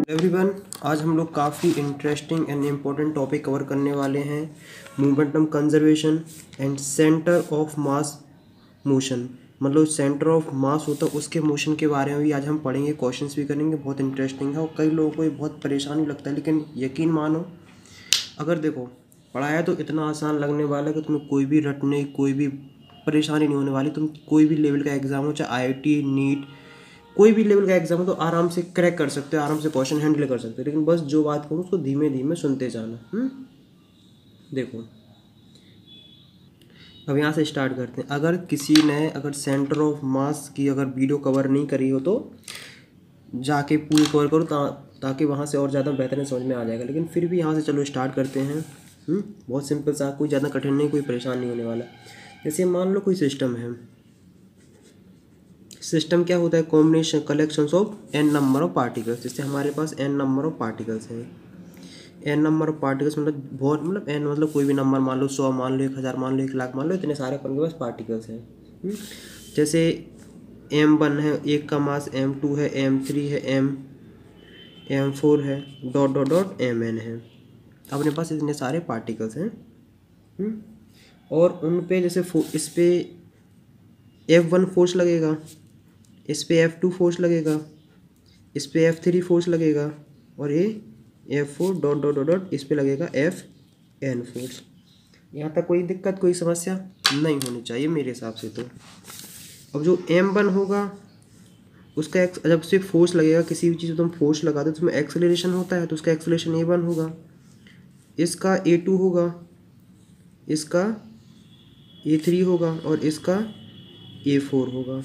Everyone, आज हम लोग काफ़ी interesting and important topic cover करने वाले हैं। Momentum conservation and centre of mass motion, मतलब सेंटर ऑफ मास होता है उसके मोशन के बारे में भी आज हम पढ़ेंगे, क्वेश्चंस भी करेंगे। बहुत इंटरेस्टिंग है और कई लोगों को ये बहुत परेशानी लगता है, लेकिन यकीन मानो अगर देखो पढ़ाया तो इतना आसान लगने वाला है कि तुम्हें कोई भी रटने कोई भी परेशानी नहीं होने वाली। तुम कोई भी लेवल का एग्ज़ाम हो, चाहे आईआईटी, नीट, कोई भी लेवल का एग्जाम हो तो आराम से क्रैक कर सकते हो, आराम से क्वेश्चन हैंडल कर सकते हो। लेकिन बस जो बात करूँ उसको धीमे धीमे सुनते जाना। देखो, अब यहाँ से स्टार्ट करते हैं। अगर किसी ने सेंटर ऑफ मास की वीडियो कवर नहीं करी हो तो जाके पूरी कवर करो ताकि वहाँ से और ज़्यादा बेहतर समझ में आ जाएगा। लेकिन फिर भी यहाँ से चलो स्टार्ट करते हैं। बहुत सिंपल सा, कोई ज़्यादा कठिन नहीं, कोई परेशान नहीं होने वाला। जैसे मान लो कोई सिस्टम है। सिस्टम क्या होता है? Combination collections of n number of particles. जैसे हमारे पास एन नंबर ऑफ पार्टिकल्स हैं। एन नंबर ऑफ पार्टिकल्स मतलब बहुत, मतलब एन मतलब कोई भी नंबर मान लो, 100 मान लो, 1000 मान लो, 1,00,000 मान लो, इतने सारे अपन के पास पार्टिकल्स हैं। जैसे M1 है, एक का मास M2 है, M3 है, M4 है, डॉट डॉट डॉट Mn है। अपने पास इतने सारे पार्टिकल्स हैं। और उन पे जैसे इस पे F1 फोर्स लगेगा, इस पे F2 फोर्स लगेगा, इस पे F3 फोर्स लगेगा, और ये F4 dot dot dot dot इस पे लगेगा Fn फोर्स। यहाँ तक कोई दिक्कत, कोई समस्या नहीं होनी चाहिए मेरे हिसाब से। तो अब जो M1 होगा उसका जब से फोर्स लगेगा, किसी भी चीज़ में तुम फोर्स लगाते हो तो उसमें एक्सेलरेशन होता है, तो उसका एक्सेलरेशन A1 होगा, इसका A2 होगा, इसका A3 होगा, और इसका A4 होगा,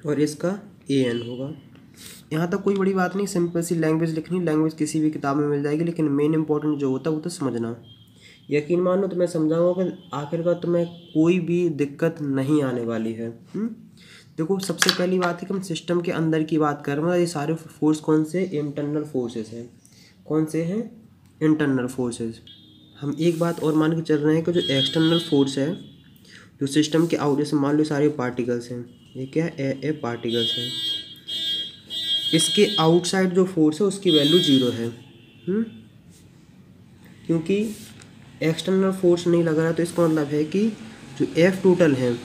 और इसका An होगा। यहाँ तक कोई बड़ी बात नहीं, सिंपल सी लैंग्वेज लिखनी। लैंग्वेज किसी भी किताब में मिल जाएगी, लेकिन मेन इंपॉर्टेंट जो होता है वो तो समझना। यकीन मानो तो मैं समझाऊंगा कि आखिरकार तुम्हें कोई भी दिक्कत नहीं आने वाली है। देखो, सबसे पहली बात है कि हम सिस्टम के अंदर की बात कर रहे हैं। ये सारे फोर्स कौन से? इंटरनल फोर्सेस हैं। कौन से हैं? Internal forces. हम एक बात और मान के चल रहे हैं कि जो एक्सटर्नल फोर्स है, जो सिस्टम के आउट, जैसे मान लो सारे पार्टिकल्स हैं, ये क्या है? ए पार्टिकल्स हैं। इसके आउटसाइड जो फोर्स है उसकी वैल्यू 0 है। क्योंकि एक्सटर्नल फोर्स नहीं लग रहा है, तो इसका मतलब है कि जो F टोटल है,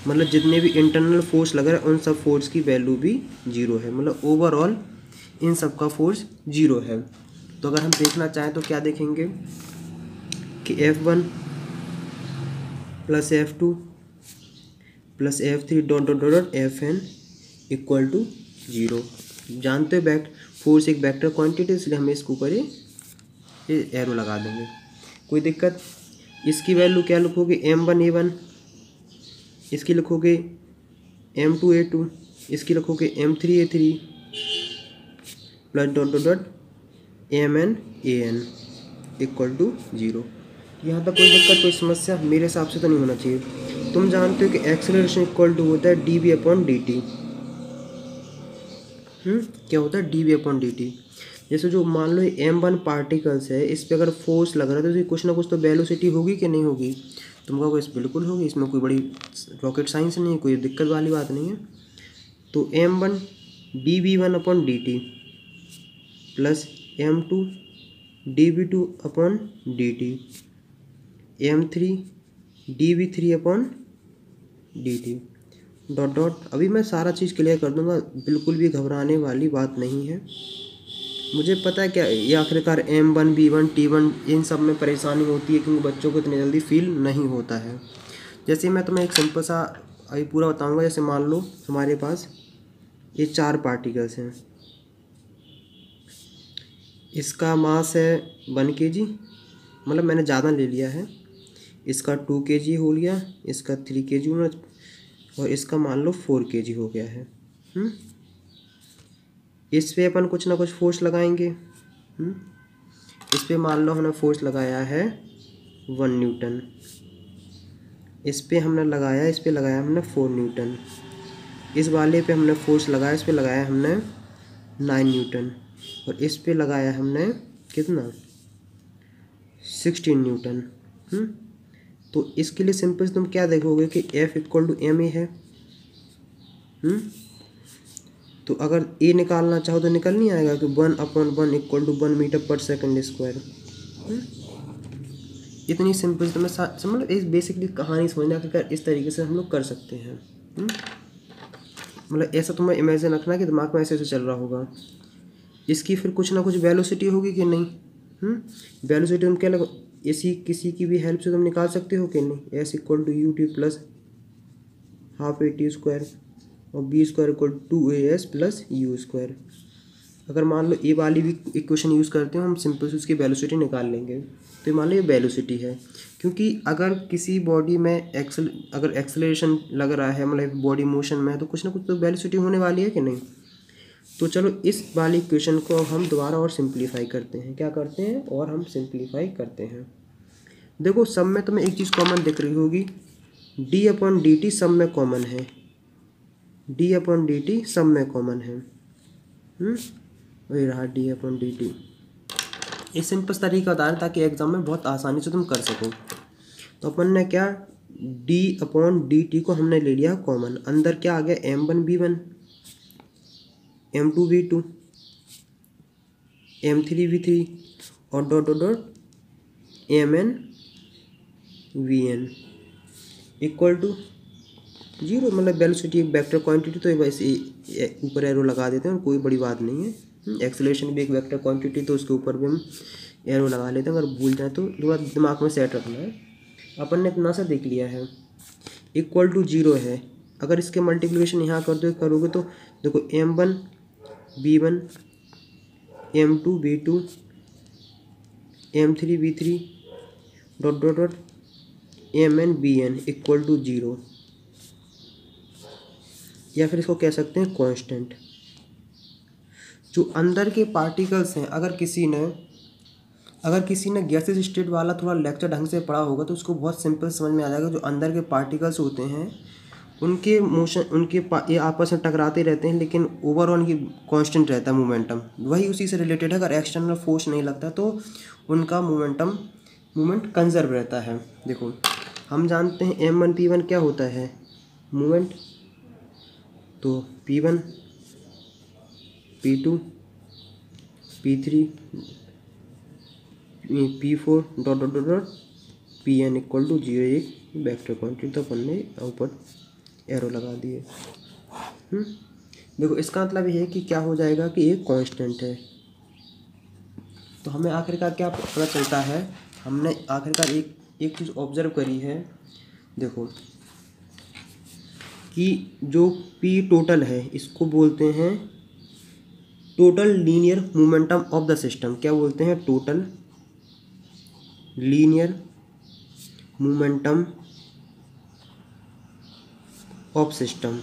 मतलब जितने भी इंटरनल फोर्स लग रहा है उन सब फोर्स की वैल्यू भी 0 है। मतलब ओवरऑल इन सब का फोर्स 0 है। तो अगर हम देखना चाहें तो क्या देखेंगे कि F1 plus F2 plus F3 dot dot dot Fn equal to 0। जानते हो फोर्स एक वेक्टर क्वांटिटी, इसलिए हम इसके ऊपर ये एरो लगा देंगे। कोई दिक्कत? इसकी वैल्यू क्या लिखोगे? M1 A1, इसकी लिखोगे M2 A2, इसकी लिखोगे M3 A3 plus dot dot dot Mn An equal to 0। यहाँ तक कोई दिक्कत, कोई समस्या मेरे हिसाब से तो नहीं होना चाहिए। तुम जानते हो कि एक्सेलरेशन इक्वल टू होता है dv/dt। क्या होता है? dv/dt। जैसे जो मान लो M1 पार्टिकल्स है, इस पर अगर फोर्स लग रहा है तो इसकी कुछ ना कुछ तो वेलोसिटी होगी कि नहीं होगी? तुम कहोगे इस बिल्कुल होगी, इसमें कोई बड़ी रॉकेट साइंस नहीं है, कोई दिक्कत वाली बात नहीं है। तो M1 dv1/dt plus M2 dv2/dt, M3 dv3/dt dot dot. अभी मैं सारा चीज़ क्लियर कर दूंगा, बिल्कुल भी घबराने वाली बात नहीं है। मुझे पता है क्या ये आखिरकार M1 B1 T1 इन सब में परेशानी होती है, क्योंकि बच्चों को इतनी जल्दी फील नहीं होता है। जैसे मैं तुम्हें एक सिंपल सा अभी पूरा बताऊंगा। जैसे मान लो हमारे पास ये 4 पार्टिकल्स हैं, इसका मास है 1 kg, मतलब मैंने ज़्यादा ले लिया है। इसका 2 kg हो गया, इसका 3 kg हो, और इसका मान लो 4 kg हो गया है। इस पे अपन कुछ ना कुछ फोर्स लगाएंगे। इस पे मान लो हमने फोर्स लगाया है 1 न्यूटन, इस पे हमने लगाया, इस पे लगाया हमने 4 न्यूटन, इस वाले पे हमने फोर्स लगाया, इस पे लगाया हमने 9 न्यूटन, और इस पे लगाया हमने कितना? 16 न्यूटन। तो इसके लिए सिंपल तुम क्या देखोगे कि F = ma है। तो अगर ए निकालना चाहो तो निकल नहीं आएगा कि 1/1 इक्वल टू 1 मीटर/सेकंड²। इतनी सिंपल तो मैं मतलब इस बेसिकली कहानी समझना कि इस तरीके से हम लोग कर सकते हैं। मतलब ऐसा तुम्हें इमेजिन रखना कि दिमाग में ऐसे ऐसे चल रहा होगा। इसकी फिर कुछ ना कुछ वेलोसिटी होगी कि नहीं। वेलोसिटी तुम क्या लगा, इसी किसी की भी हेल्प से तुम निकाल सकते हो कि नहीं। S equal to U T plus half A T square और B square equal to A S plus U square. अगर मान लो ए वाली भी इक्वेशन यूज़ करते हो हम सिंपल से उसकी वेलोसिटी निकाल लेंगे। तो ये मान लो ये वेलोसिटी है, क्योंकि अगर किसी बॉडी में अगर एक्सेलरेशन लग रहा है, मतलब बॉडी मोशन में है, तो कुछ ना कुछ तो वेलोसिटी होने वाली है कि नहीं। तो चलो इस वाली इक्वेशन को हम दोबारा और सिंप्लीफाई करते हैं। क्या करते हैं, और हम सिंप्लीफाई करते हैं। देखो सब में तुम्हें एक चीज़ कॉमन दिख रही होगी, d/dt सब में कॉमन है, d/dt सब में कॉमन है। वही रहा d/dt। ये सिंपल तरीका बता रहा ताकि एग्जाम में बहुत आसानी से तुम कर सको। तो अपन ने क्या, d/dt को हमने ले लिया कॉमन। अंदर क्या आ गया, m1v1 m2v2 m3v3 और dot dot dot mn/vn equal to 0। मतलब वेलोसिटी एक वेक्टर क्वांटिटी, तो वैसे ऊपर एरो लगा देते हैं और कोई बड़ी बात नहीं है। एक्सेलरेशन भी एक वेक्टर क्वांटिटी, तो उसके ऊपर भी हम एरो लगा लेते हैं। अगर भूल जाए तो थोड़ा दिमाग में सेट रखना है। अपन ने इतना सा देख लिया है, इक्वल टू 0 है। अगर इसके मल्टीप्लिकेशन यहाँ करोगे तो देखो m1v1 m2v2 m3v3 dot dot dot mn/vn equal to 0, या फिर इसको कह सकते हैं कांस्टेंट। जो अंदर के पार्टिकल्स हैं, अगर किसी ने गैसेस स्टेट वाला थोड़ा लेक्चर ढंग से पढ़ा होगा तो उसको बहुत सिंपल समझ में आ जाएगा। जो अंदर के पार्टिकल्स होते हैं उनके मोशन ये आपस में टकराते रहते हैं, लेकिन ओवरऑल उनकी कांस्टेंट रहता है मोमेंटम। वही उसी से रिलेटेड है। अगर एक्सटर्नल फोर्स नहीं लगता तो उनका मूवमेंट कंजर्व रहता है। देखो हम जानते हैं m1p1 क्या होता है, मूवमेंट। तो p1 p2 p3 p4 dot dot dot dot pn equal to 0 एक वेक्टर क्वांटिटी। तो अपन ने ऊपर एरो लगा दिए। देखो इसका मतलब ये है कि क्या हो जाएगा कि एक कांस्टेंट है। तो हमें आखिरकार क्या पता चलता है, हमने आखिरकार एक चीज़ ऑब्जर्व करी है। देखो कि जो p टोटल है इसको बोलते हैं total linear momentum of the system. क्या बोलते हैं, total linear momentum of system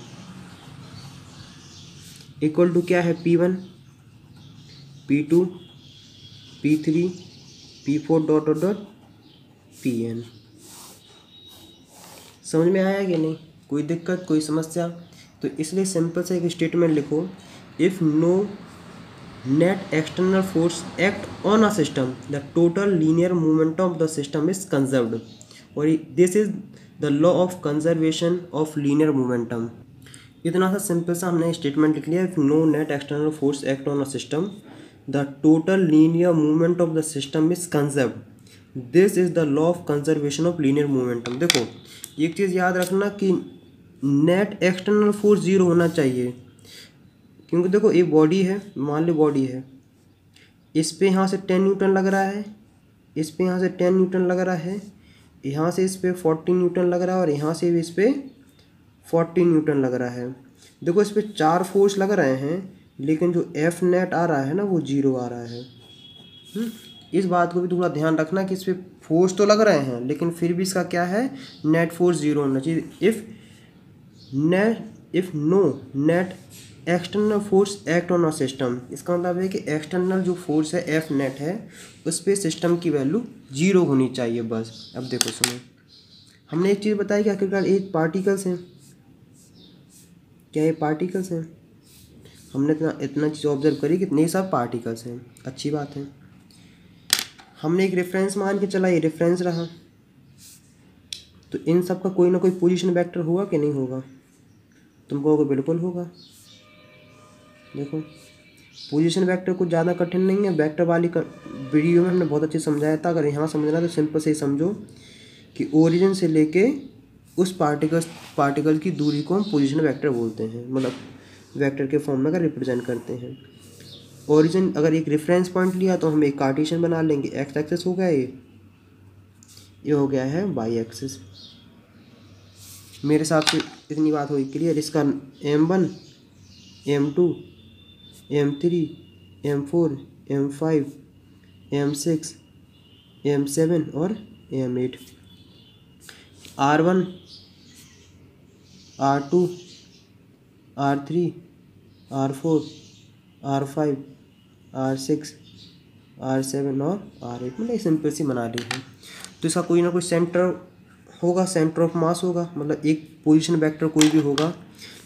equal to क्या है, p1 p2 p3 p4 dot dot dot pn। समझ में आया कि नहीं, कोई दिक्कत कोई समस्या। तो इसलिए सिंपल से एक स्टेटमेंट लिखो, if no net external force act on a system the total linear momentum of the system is conserved, और this is the law of conservation of linear momentum. इतना सा सिंपल सा हमने स्टेटमेंट लिख लिया, if no net external force act on a system the total linear movement of the system is conserved, this is the law of conservation of linear momentum. देखो एक चीज़ याद रखना कि नेट एक्सटर्नल फोर्स 0 होना चाहिए, क्योंकि देखो ये बॉडी है, मान लो बॉडी है, इस पे यहाँ से 10 न्यूटन लग रहा है, इस पे यहाँ से 10 न्यूटन लग रहा है, यहाँ से इस पे 14 न्यूटन लग रहा है, और यहाँ से भी इस पे 14 न्यूटन लग रहा है। देखो इस पे 4 फोर्स लग रहे हैं, लेकिन जो एफ नेट आ रहा है ना वो 0 आ रहा है। इस बात को भी थोड़ा ध्यान रखना कि इस पे फोर्स तो लग रहे हैं, लेकिन फिर भी इसका क्या है, नेट फोर्स 0 होना चाहिए। If no net external force act on a system, इसका मतलब है कि एक्सटर्नल जो फोर्स है एफ नेट है उस पर सिस्टम की वैल्यू 0 होनी चाहिए बस। अब देखो सुनो, हमने एक चीज़ बताई कि आखिरकार ये पार्टिकल्स हैं, क्या ये पार्टिकल्स हैं। हमने इतना चीज़ ऑब्जर्व करी कि इतने सब पार्टिकल्स हैं, अच्छी बात है। हमने एक रेफरेंस मान के चला, ये रेफरेंस रहा, तो इन सब का कोई ना कोई पोजीशन वेक्टर होगा कि नहीं होगा, तुम कहोगे बिल्कुल होगा। देखो पोजीशन वेक्टर कुछ ज़्यादा कठिन नहीं है, वेक्टर वाली वीडियो में हमने बहुत अच्छे समझाया था। अगर यहाँ समझना तो सिंपल से ही समझो कि ओरिजिन से लेके उस पार्टिकल की दूरी को हम पोजीशन वेक्टर बोलते हैं, मतलब वेक्टर के फॉर्म में अगर रिप्रेजेंट करते हैं। ओरिजिन अगर एक रेफरेंस पॉइंट लिया तो हम एक कार्टेशियन बना लेंगे, एक्स एक्सिस हो गया ये हो गया है वाई एक्सिस। मेरे हिसाब से इतनी बात हुई क्लियर। इसका M1 M2 M3 M4 M5 M6 M7 और M8, R1 R2 R3 R4 R5 R6 R7 और R8, मतलब सिंपल सी बना ली है। तो इसका कोई ना कोई सेंटर होगा, सेंटर ऑफ मास होगा, मतलब एक पोजीशन वेक्टर कोई भी होगा।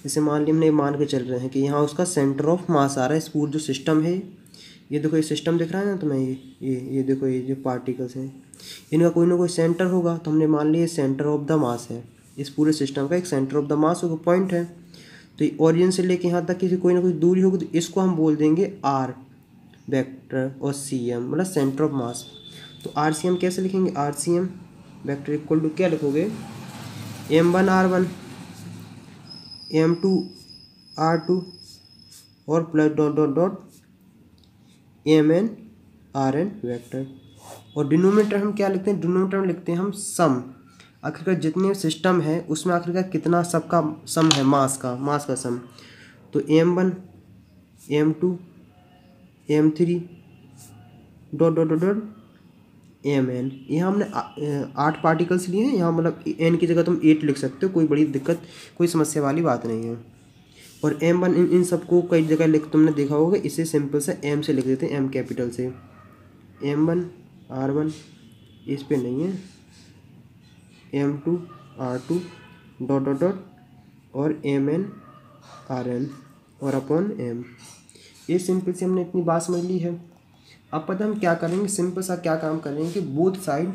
जैसे मान ली हमने मान के चल रहे हैं कि यहाँ उसका सेंटर ऑफ मास आ रहा है। इस पूरा जो सिस्टम है, ये देखो ये सिस्टम दिख रहा है ना तुम्हें, ये देखो ये जो पार्टिकल्स हैं इनका कोई ना कोई सेंटर होगा। तो हमने मान लिया सेंटर ऑफ द मास है, इस पूरे सिस्टम का एक सेंटर ऑफ द मास होगा, पॉइंट है। तो ओरिजिन से लेके यहाँ तक की कोई ना कोई दूरी होगी, तो इसको हम बोल देंगे आर वेक्टर और CM मतलब सेंटर ऑफ मास। तो RCM कैसे लिखेंगे, RCM वेक्टर इक्वल टू क्या लिखोगे, M1 R1 M2 R2 और plus dot dot dot MN RN vector. और डिनोमिनेटर हम क्या लिखते हैं, डिनोमिनेटर में लिखते हैं हम सम। आखिरकार जितने सिस्टम है उसमें आखिरकार कितना सबका सम है, मास का सम। तो M1 M2 M3 dot dot dot MN। यहाँ हमने 8 पार्टिकल्स लिए हैं, यहाँ मतलब N की जगह तुम 8 लिख सकते हो, कोई बड़ी दिक्कत कोई समस्या वाली बात नहीं है। और M1 इन सबको कई जगह तुमने देखा होगा, इसे सिंपल से M से लिख देते हैं, M कैपिटल से। M1 R1 इस पे नहीं है, M2 R2 dot dot dot और MN RN और अपॉन M। ये सिंपल से हमने इतनी बात समझ ली है। अब पता हम क्या करेंगे, सिंपल सा क्या काम करेंगे कि बोथ साइड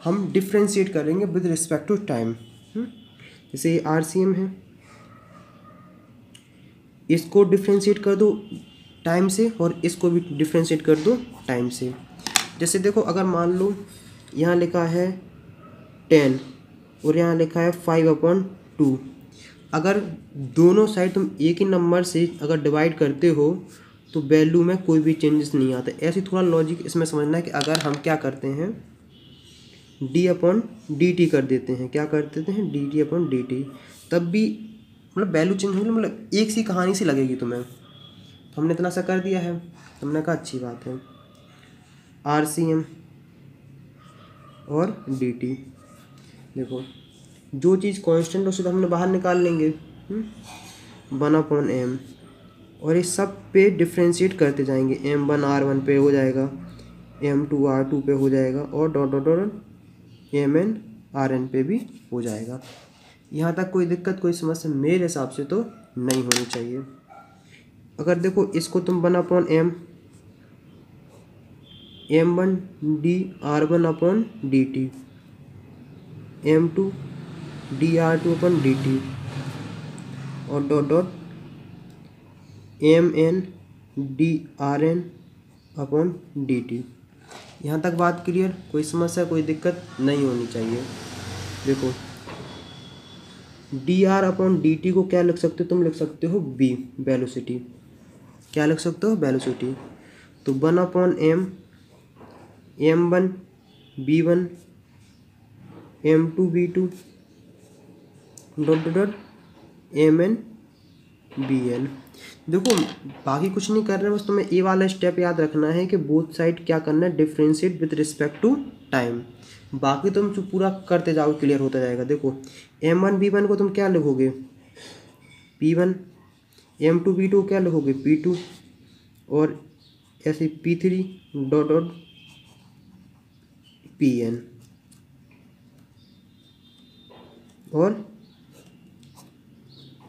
हम डिफ्रेंशिएट करेंगे विद रिस्पेक्ट टू टाइम। जैसे ये RCM है, इसको डिफ्रेंशिएट कर दो टाइम से और इसको भी डिफ्रेंशिएट कर दो टाइम से। जैसे देखो अगर मान लो यहाँ लिखा है 10 और यहाँ लिखा है 5/2, अगर दोनों साइड तुम एक ही नंबर से अगर डिवाइड करते हो तो वैल्यू में कोई भी चेंजेस नहीं आता। ऐसी थोड़ा लॉजिक इसमें समझना है कि अगर हम क्या करते हैं d/dt कर देते हैं, क्या कर देते हैं dt/dt, तब भी मतलब वैल्यू चेंज होगी, मतलब एक सी कहानी सी लगेगी तुम्हें। तो हमने इतना सा कर दिया है, हमने कहा अच्छी बात है। RCM और dt, देखो जो चीज़ कांस्टेंट उसे तो हमने बाहर निकाल लेंगे 1/m, और इस सब पे डिफ्रेंशिएट करते जाएंगे। M1 R1 पे हो जाएगा, M2 R2 पे हो जाएगा और dot dot dot MN RN पे भी हो जाएगा। यहाँ तक कोई दिक्कत कोई समस्या मेरे हिसाब से तो नहीं होनी चाहिए। अगर देखो इसको तुम 1/m M1 d R1/dt M2 dR2/dt और डॉट डॉट MN dRN/dt। यहाँ तक बात क्लियर, कोई समस्या कोई दिक्कत नहीं होनी चाहिए। देखो dR/dt को क्या लिख सकते हो, तुम लिख सकते हो b वेलोसिटी, क्या लिख सकते हो वेलोसिटी। तो 1/m M1 B1 M2 B2 dot dot MN BN। देखो बाकी कुछ नहीं कर रहे हैं, बस तुम्हें ये वाला स्टेप याद रखना है कि बोथ साइड क्या करना है, differentiate with respect to time. बाकी तुम जो पूरा करते जाओ क्लियर होता जाएगा। देखो M1 B1 को तुम क्या लिखोगे P1, M2 B2 क्या लिखोगे P2, और ऐसे P3 डॉट डॉट PN और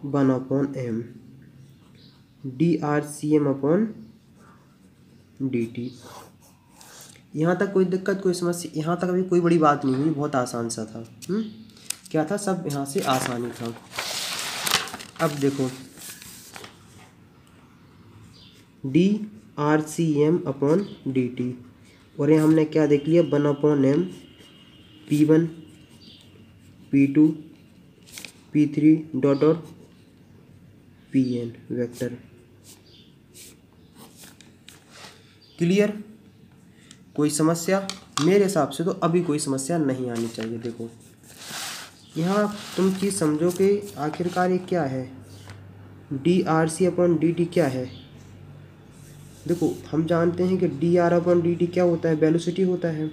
1/m dRCM/dt। यहाँ तक कोई दिक्कत कोई समस्या, यहाँ तक अभी कोई बड़ी बात नहीं हुई, बहुत आसान सा था। क्या था, सब यहाँ से आसानी था। अब देखो dRCm/dt, और ये हमने क्या देख लिया 1/m P1 P2 P3 dot dot Pn vector. Clear? कोई समस्या? मेरे हिसाब से तो अभी कोई समस्या नहीं आनी चाहिए। देखो यहाँ तुम चीज़ समझो कि आखिरकार ये क्या है, dRC/dt क्या है। देखो हम जानते हैं कि dR/dt क्या होता है, वेलोसिटी होता है।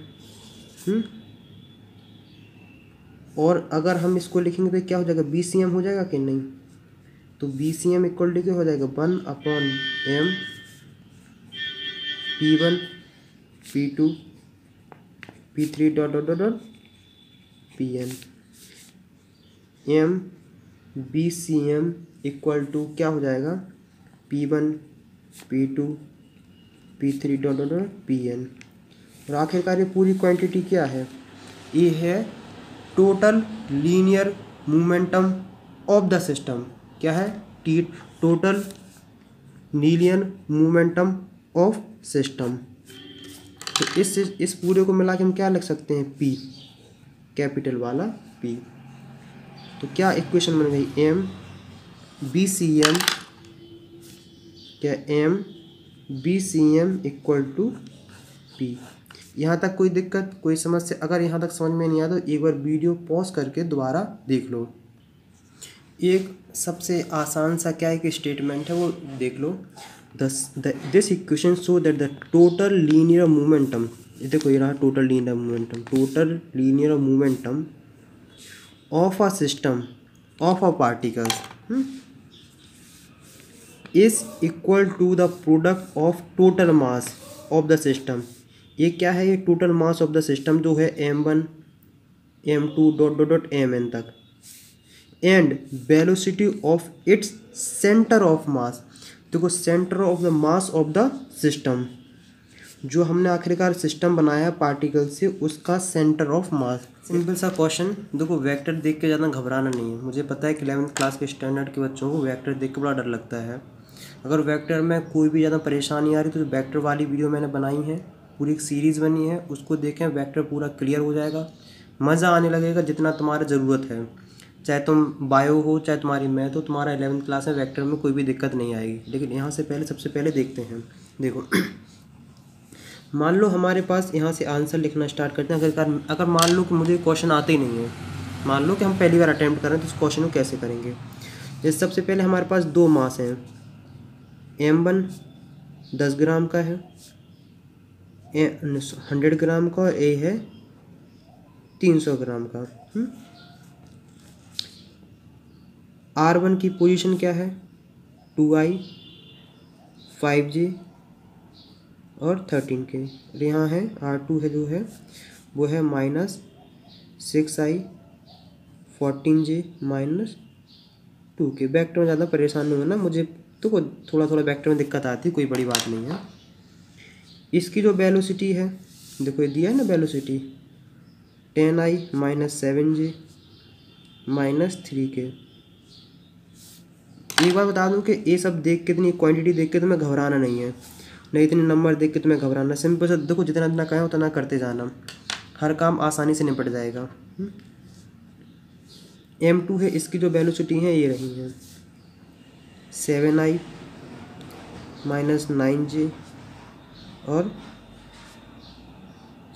और अगर हम इसको लिखेंगे तो क्या हो जाएगा, BCM हो जाएगा कि नहीं। तो BCM इक्वल टू क्या हो जाएगा 1/m P1 P2 P3 dot dot dot dot Pn। BCM equal to क्या हो जाएगा P1 P2 P3 dot dot dot Pn। और आखिरकार ये पूरी क्वांटिटी क्या है, ये है total linear momentum of the system. क्या है, total linear momentum of system. तो इस पूरे को मिला के हम क्या लिख सकते हैं, P, कैपिटल वाला P। तो क्या इक्वेशन बन गई, BCM, क्या BCM इक्वल टू P। यहाँ तक कोई दिक्कत, कोई समस्या? अगर यहाँ तक समझ में नहीं आया तो एक बार वीडियो पॉज करके दोबारा देख लो। एक सबसे आसान सा क्या है कि स्टेटमेंट है, वो देख लो। This equation show that the total linear momentum, देखो ये रहा total linear momentum of a system of a particles is equal to the product of total mass of the system. ये क्या है, ये total mass of the system जो है m1 m2 dot dot dot mn तक, and velocity of its centre of mass. देखो centre of the mass of the system, जो हमने आखिरकार सिस्टम बनाया पार्टिकल से, उसका सेंटर ऑफ मास। सिंपल सा क्वेश्चन। देखो वेक्टर देख के ज़्यादा घबराना नहीं है। मुझे पता है कि 11th क्लास के स्टैंडर्ड के बच्चों को वेक्टर देख के बड़ा डर लगता है। अगर वेक्टर में कोई भी ज़्यादा परेशानी आ रही तो वेक्टर वाली वीडियो मैंने बनाई है, पूरी एक सीरीज़ बनी है, उसको देखें, वेक्टर पूरा क्लियर हो जाएगा, मज़ा आने लगेगा जितना तुम्हारा ज़रूरत है। चाहे तुम बायो हो चाहे तुम्हारी मैथ हो, तुम्हारा 11th क्लास में वेक्टर में कोई भी दिक्कत नहीं आएगी। लेकिन यहाँ से पहले सबसे पहले देखते हैं। देखो मान लो हमारे पास यहाँ से आंसर लिखना स्टार्ट करते हैं। अगर मान लो कि मुझे क्वेश्चन आते ही नहीं है, मान लो कि हम पहली बार अटैम्प्ट करें, तो इस क्वेश्चन को कैसे करेंगे। जैसे सबसे पहले हमारे पास दो मास हैं, m1 10 ग्राम का है, 100 ग्राम का, और ए है 300 ग्राम का। R1 की पोजीशन क्या है, 2i 5j और 13k। और यहाँ है R2 है जो है वो है -6i 14j -2k। वेक्टर में ज़्यादा परेशान नहीं होना, मुझे तो थोड़ा थोड़ा वेक्टर में दिक्कत आती है, कोई बड़ी बात नहीं है। इसकी जो वेलोसिटी है, देखो ये दिया है ना वेलोसिटी, 10i -7j -3k। एक बार बता दूं कि ये सब देख के, इतनी क्वांटिटी देख के तुम्हें घबराना नहीं है, नहीं इतने नंबर देख के तुम्हें घबराना। सिंपल से देखो, जितना जितना कहें उतना करते जाना, हर काम आसानी से निपट जाएगा। m2 है, इसकी जो वेलोसिटी है ये रही है 7i -9j और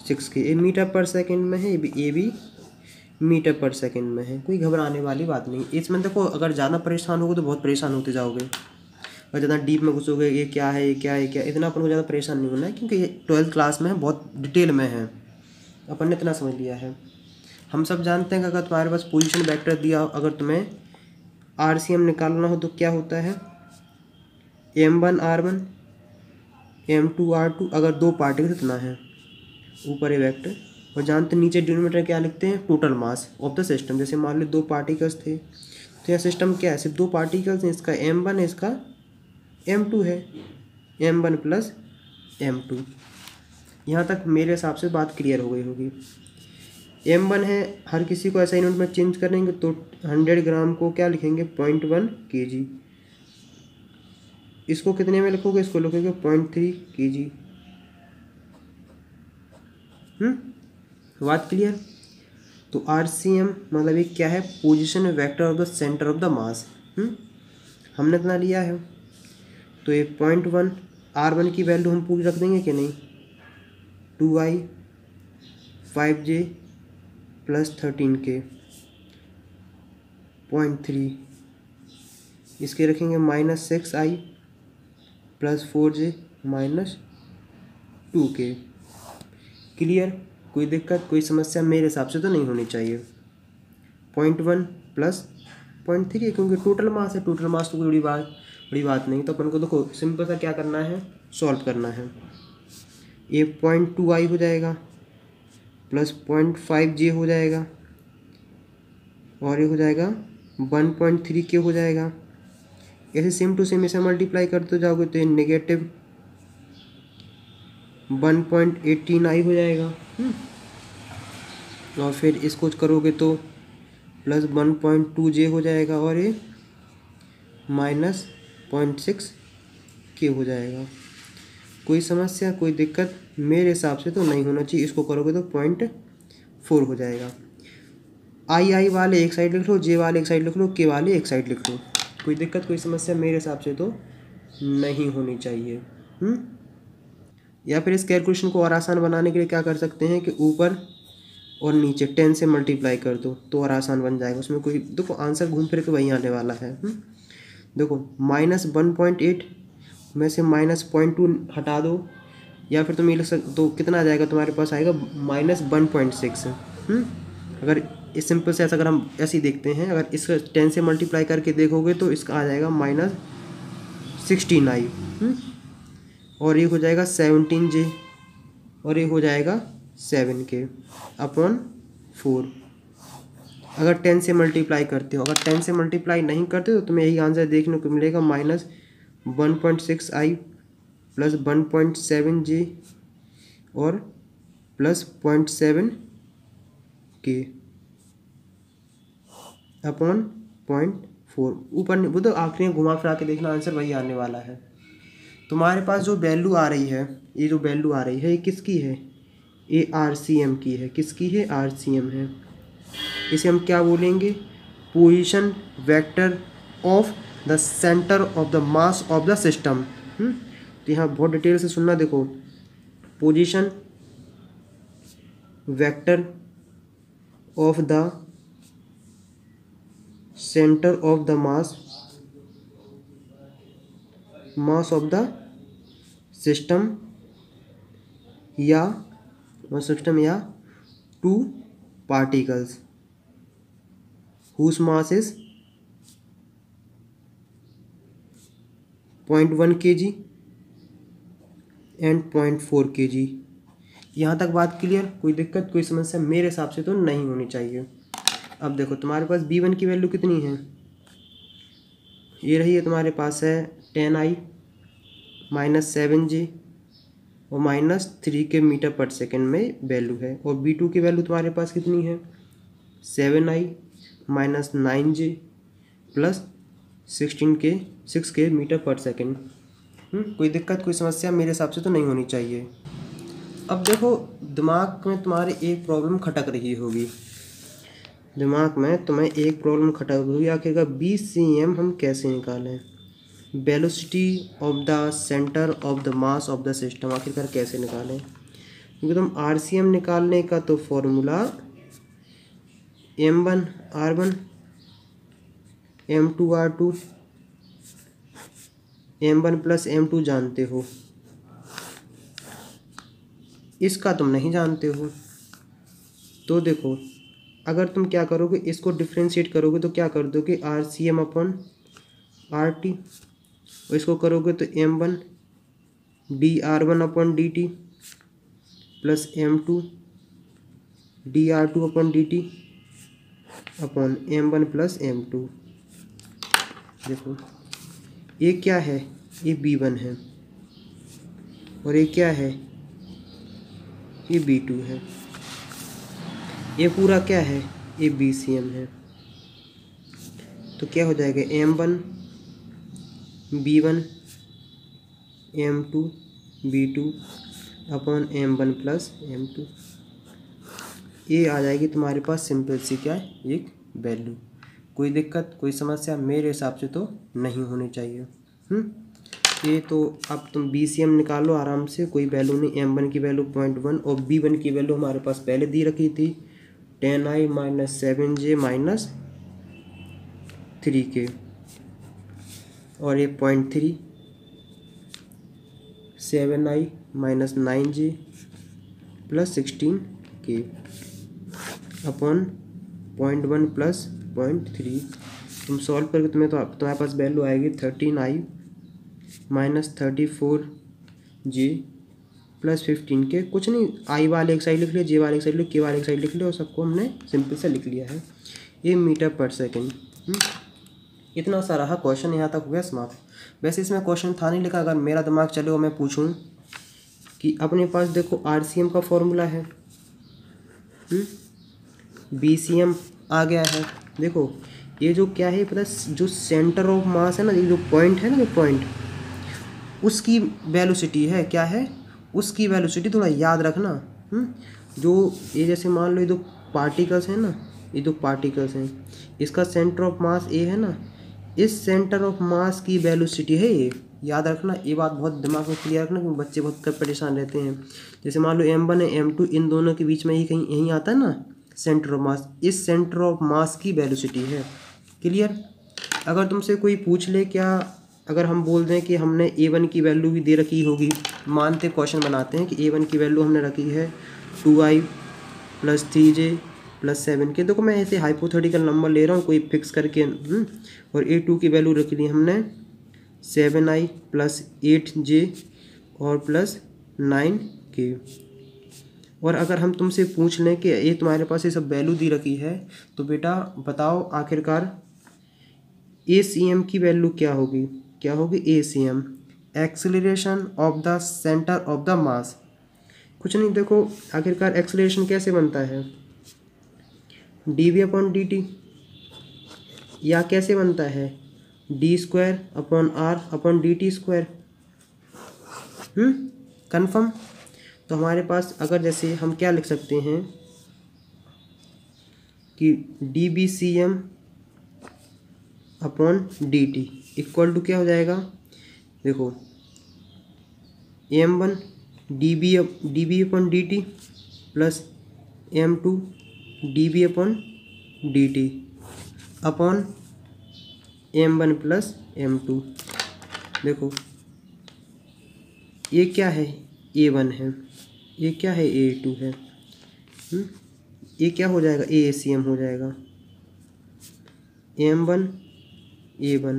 6k। ये मीटर पर सेकंड में है, ये भी मीटर पर सेकंड में है। कोई घबराने वाली बात नहीं इसमें। देखो अगर ज़्यादा परेशान होगे तो बहुत परेशान होते जाओगे, और ज़्यादा डीप में घुसोगे, ये क्या है ये क्या है क्या, इतना अपन को ज़्यादा परेशान नहीं होना है, क्योंकि ये 12th क्लास में है, बहुत डिटेल में है, अपन ने इतना समझ लिया है। हम सब जानते हैं कि अगर तुम्हारे पास पोजीशन वेक्टर दिया, अगर तुम्हें RCM निकालना हो तो क्या होता है, m1 R1 m2 R2। अगर दो पार्टिकल इतना है, ऊपर है वेक्टर, और जानते नीचे डिनोमिनेटर क्या लिखते हैं, total mass of the system. जैसे मान लो दो पार्टिकल्स थे, तो यह सिस्टम क्या है, सिर्फ दो पार्टिकल्स हैं, इसका m1 है, इसका m2 है, m1 प्लस m2। यहाँ तक मेरे हिसाब से बात क्लियर हो गई होगी। m1 है, हर किसी को ऐसा यूनिट में चेंज करेंगे तो 100 ग्राम को क्या लिखेंगे, 0.1 kg। इसको कितने में लिखोगे, इसको लिखोगे 0.3 kg। बात क्लियर। तो RCM मतलब ये क्या है, position vector of the centre of the मास। हमने इतना लिया है, तो ये 0.1 R1 की वैल्यू हम पूरी रख देंगे कि नहीं, 2I 5J प्लस 13K, 0.3 इसके रखेंगे -6I plus 4J minus 2K। Clear, कोई दिक्कत कोई समस्या मेरे हिसाब से तो नहीं होनी चाहिए। 0.1 प्लस 0.3 है, क्योंकि टोटल मास है, टोटल मास तो कोई बड़ी बात नहीं। तो अपन को देखो सिंपल सा क्या करना है, सॉल्व करना है। ये 0.2I हो जाएगा प्लस 0.5J हो जाएगा और ये हो जाएगा 1.3K हो जाएगा। ऐसे सेम टू सेम इसे मल्टीप्लाई करते जाओगे तो ये नेगेटिव 1.18I हो जाएगा। और फिर इसको करोगे तो प्लस 1.2J हो जाएगा और ये -0.6K हो जाएगा। कोई समस्या कोई दिक्कत मेरे हिसाब से तो नहीं होना चाहिए। इसको करोगे तो 0.4 हो जाएगा। आई वाले एक साइड लिख लो, जे वाले एक साइड लिख लो, के वाले एक साइड लिख लो। कोई दिक्कत कोई समस्या मेरे हिसाब से तो नहीं होनी चाहिए। या फिर इस कैलकुलेशन को और आसान बनाने के लिए क्या कर सकते हैं कि ऊपर और नीचे 10 से मल्टीप्लाई कर दो तो और आसान बन जाएगा। उसमें कोई देखो आंसर घूम फिर के वही आने वाला है। देखो -1.8 में से -0.2 हटा दो, या फिर तुम ये लिख सकते तो कितना आ जाएगा तुम्हारे पास, आएगा -1.6। अगर इस सिंपल से ऐसा अगर हम ऐसे ही देखते हैं, अगर इसका 10 से मल्टीप्लाई करके देखोगे तो इसका आ जाएगा -16I और ये हो जाएगा 17J और ये हो जाएगा 7K अपॉन 4। अगर 10 से मल्टीप्लाई करते हो, अगर 10 से मल्टीप्लाई नहीं करते हो तो तुम्हें यही आंसर देखने को मिलेगा -1.6I प्लस 1.7J और प्लस 0.7K अपॉन 0.4। ऊपर वो तो आखिरी में घुमा फिरा के देखना, आंसर वही आने वाला है। तुम्हारे पास जो वैल्यू आ रही है, ये जो वैल्यू आ रही है ये किसकी है, ये RCM की है। किसकी है, RCM है। इसे हम क्या बोलेंगे, position vector of the centre of the mass of the system. तो यहाँ बहुत डिटेल से सुनना। देखो position vector of the centre of the mass of the system या two particles whose mass is 0.1 kg and 0.4 kg। यहाँ तक बात क्लियर, कोई दिक्कत कोई समस्या मेरे हिसाब से तो नहीं होनी चाहिए। अब देखो तुम्हारे पास B1 की वैल्यू कितनी है, ये रही है तुम्हारे पास है 10I -7J और -3K मीटर पर सेकेंड में वैल्यू है। और B2 की वैल्यू तुम्हारे पास कितनी है, 7I -9J plus 6K metre पर सेकेंड। कोई दिक्कत कोई समस्या मेरे हिसाब से तो नहीं होनी चाहिए। अब देखो दिमाग में तुम्हारे एक प्रॉब्लम खटक रही होगी, दिमाग में तुम्हें एक प्रॉब्लम खटक रही होगी, आखिरकार BCM हम कैसे निकालें, velocity of the centre of the mass of the system आखिरकार कैसे निकालें। क्योंकि तुम RCM निकालने का तो formula M1 R1 M2 R2 M1 plus M2 जानते हो, इसका तुम नहीं जानते हो। तो देखो अगर तुम क्या करोगे, इसको डिफ्रेंशिएट करोगे तो क्या कर दोगे, RCM अपॉन RT, और इसको करोगे तो M1 dR1 upon DT plus M2 dR2 upon DT upon M1 plus M2। देखो ये क्या है, ये B1 है और ये क्या है, ये B2 है। ये पूरा क्या है, ये BCM है। तो क्या हो जाएगा, M1 B1 m2v2 upon m1 plus m2। ये आ जाएगी तुम्हारे पास सिंपल सी क्या है, एक वैल्यू। कोई दिक्कत, कोई समस्या मेरे हिसाब से तो नहीं होनी चाहिए। ये तो अब तुम BCM निकालो आराम से, कोई वैल्यू नहीं। m1 की वैल्यू 0.1 और b1 की वैल्यू हमारे पास पहले दी रखी थी 10i minus 7j minus 3k, और ये 0.3 7i minus 9j plus 16k upon 0.1 plus 0.3। तुम सॉल्व करके तुम्हारे पास वैल्यू आएगी 13i minus 34j plus 15k। कुछ नहीं, आई वाले एक साइड लिख लिया, जे वाले एक साइड लिख, के वाले एक साइड लिख लिया, और सबको हमने सिंपल से लिख लिया है। ये मीटर पर सेकेंड। इतना सा रहा क्वेश्चन, यहाँ तक हो गया समाप्त। वैसे इसमें क्वेश्चन था नहीं लिखा, अगर मेरा दिमाग चले और मैं पूछूं कि अपने पास देखो RCM का फॉर्मूला है, BCM आ गया है। देखो ये जो क्या है, पता है, जो सेंटर ऑफ मास है ना, ये जो पॉइंट है ना, जो पॉइंट, उसकी वेलोसिटी है, क्या है, उसकी वेलोसिटी। थोड़ा याद रखना। जो ये जैसे मान लो ये दो पार्टिकल्स हैं ना, ये दो पार्टिकल्स हैं, इसका सेंटर ऑफ मास ए है ना, इस सेंटर ऑफ मास की वेलोसिटी है ये। याद रखना, ये बात बहुत दिमाग में क्लियर रखना, क्योंकि बच्चे बहुत कब परेशान रहते हैं। जैसे मान लो m1 है m2, इन दोनों के बीच में ही कहीं यहीं आता है ना सेंटर ऑफ मास, इस सेंटर ऑफ मास की वेलोसिटी है। क्लियर। अगर तुमसे कोई पूछ ले, क्या अगर हम बोल दें कि हमने a1 की वैल्यू भी दे रखी होगी, मानते क्वेश्चन बनाते हैं कि a1 की वैल्यू हमने रखी है 2i plus 3j plus 7k। देखो मैं ऐसे हाइपोथेटिकल नंबर ले रहा हूँ कोई फिक्स करके। और a2 की वैल्यू रख ली हमने 7i प्लस 8j और प्लस 9k। और अगर हम तुमसे पूछ लें कि ये तुम्हारे पास ये सब वैल्यू दी रखी है, तो बेटा बताओ आखिरकार ACM की वैल्यू क्या होगी। क्या होगी ACM, acceleration of the centre of the मास। कुछ नहीं, देखो आखिरकार एक्सेलरेशन कैसे बनता है, dv/dt, या कैसे बनता है d²/r/dt²। कन्फर्म। तो हमारे पास अगर जैसे हम क्या लिख सकते हैं कि dBcm/dt इक्वल टू क्या हो जाएगा, देखो m1 dB/dt plus m2 dB/dt upon m1 plus m2। देखो ये क्या है, a1 है, ये क्या है, a2 है। ये क्या हो जाएगा, ACM हो जाएगा, m1 a1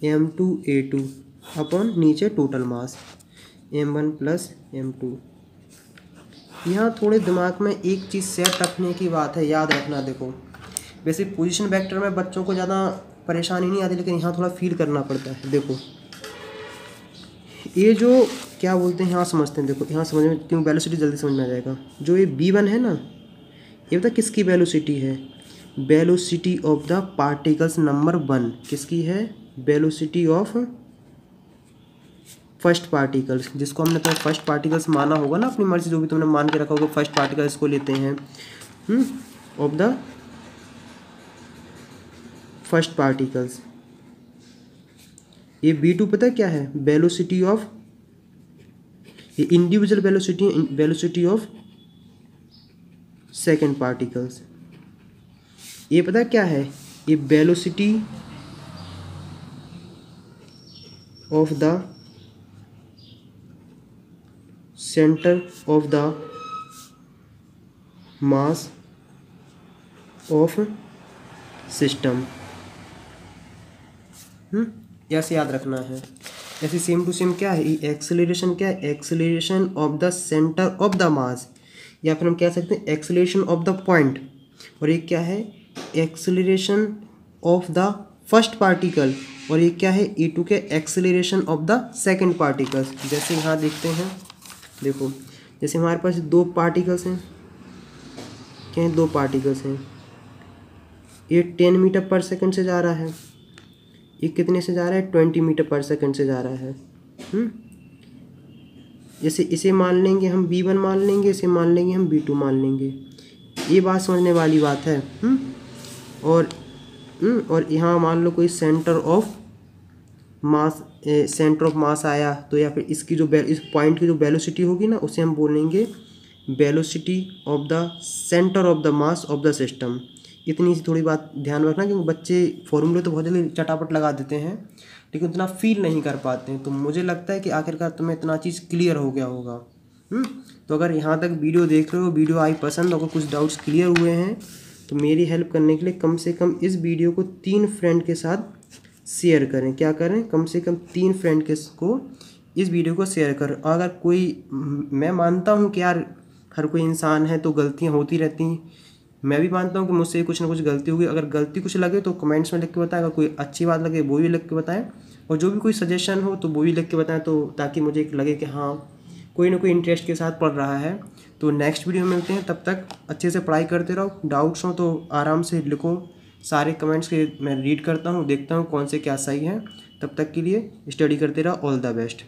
m2 a2 upon नीचे total mass m1 plus m2। यहाँ थोड़े दिमाग में एक चीज़ सेट रखने की बात है, याद रखना। देखो वैसे पोजीशन वेक्टर में बच्चों को ज़्यादा परेशानी नहीं आती, लेकिन यहाँ थोड़ा फील करना पड़ता है। देखो ये जो क्या बोलते हैं, यहाँ समझते हैं। देखो यहाँ समझ में, क्यों वेलोसिटी जल्दी समझ में आ जाएगा। जो ये b1 है ना, ये पता किसकी वेलोसिटी है, velocity of the particles number 1। किसकी है, वेलोसिटी ऑफ फर्स्ट पार्टिकल्स, जिसको हमने तो फर्स्ट पार्टिकल्स माना होगा ना, अपनी मर्जी जो भी तुमने मान के रखा होगा, फर्स्ट पार्टिकल्स को लेते हैं ऑफ द फर्स्ट पार्टिकल्स। ये b2 पता है क्या है, वेलोसिटी ऑफ, ये individual velocity of second particles. ये पता है क्या है, ये velocity of the centre of the mass of system. ऐसे याद रखना है। ऐसे सेम टू सेम क्या है, एक्सेलरेशन क्या है, acceleration of the centre of the मास, या फिर हम कह सकते हैं एक्सेलरेशन ऑफ द पॉइंट। और ये क्या है, acceleration of the first particle. और ये क्या है, E2 के acceleration of the second particles. जैसे यहाँ देखते हैं, देखो जैसे हमारे पास दो पार्टिकल्स हैं, क्या है, दो पार्टिकल्स हैं। ये 10 मीटर पर सेकंड से जा रहा है, ये कितने से जा रहा है, 20 मीटर पर सेकंड से जा रहा है। जैसे इसे मान लेंगे हम V1 मान लेंगे, इसे मान लेंगे हम V2 मान लेंगे। ये बात समझने वाली बात है। और यहाँ मान लो कोई सेंटर ऑफ मास आया, तो या फिर इसकी जो इस पॉइंट की जो वेलोसिटी होगी ना, उसे हम बोलेंगे velocity of the centre of the mass of the system. इतनी सी थोड़ी बात ध्यान रखना, क्योंकि बच्चे फॉर्मूले तो बहुत जल्दी चटापट लगा देते हैं लेकिन उतना फील नहीं कर पाते हैं। तो मुझे लगता है कि आखिरकार तुम्हें इतना चीज़ क्लियर हो गया होगा। तो अगर यहाँ तक वीडियो देख रहे हो, वीडियो आई पसंद, अगर कुछ डाउट्स क्लियर हुए हैं तो मेरी हेल्प करने के लिए कम से कम इस वीडियो को 3 फ्रेंड के साथ शेयर करें। क्या करें? कम से कम 3 फ्रेंड को इस वीडियो को शेयर करें। अगर कोई, मैं मानता हूँ कि यार हर कोई इंसान है तो गलतियाँ होती रहती हैं, मैं भी मानता हूँ कि मुझसे कुछ ना कुछ गलती होगी। अगर गलती कुछ लगे तो कमेंट्स में लिख के बताएं, अगर कोई अच्छी बात लगे वो भी लिख के बताएं, और जो भी कोई सजेशन हो तो वो भी लिख के बताएं, तो ताकि मुझे लगे कि हाँ कोई ना कोई इंटरेस्ट के साथ पढ़ रहा है। तो नेक्स्ट वीडियो में मिलते हैं, तब तक अच्छे से पढ़ाई करते रहो। डाउट्स हो तो आराम से लिखो, सारे कमेंट्स के मैं रीड करता हूँ, देखता हूँ कौन से क्या सही है। तब तक के लिए स्टडी करते रहो। All the best.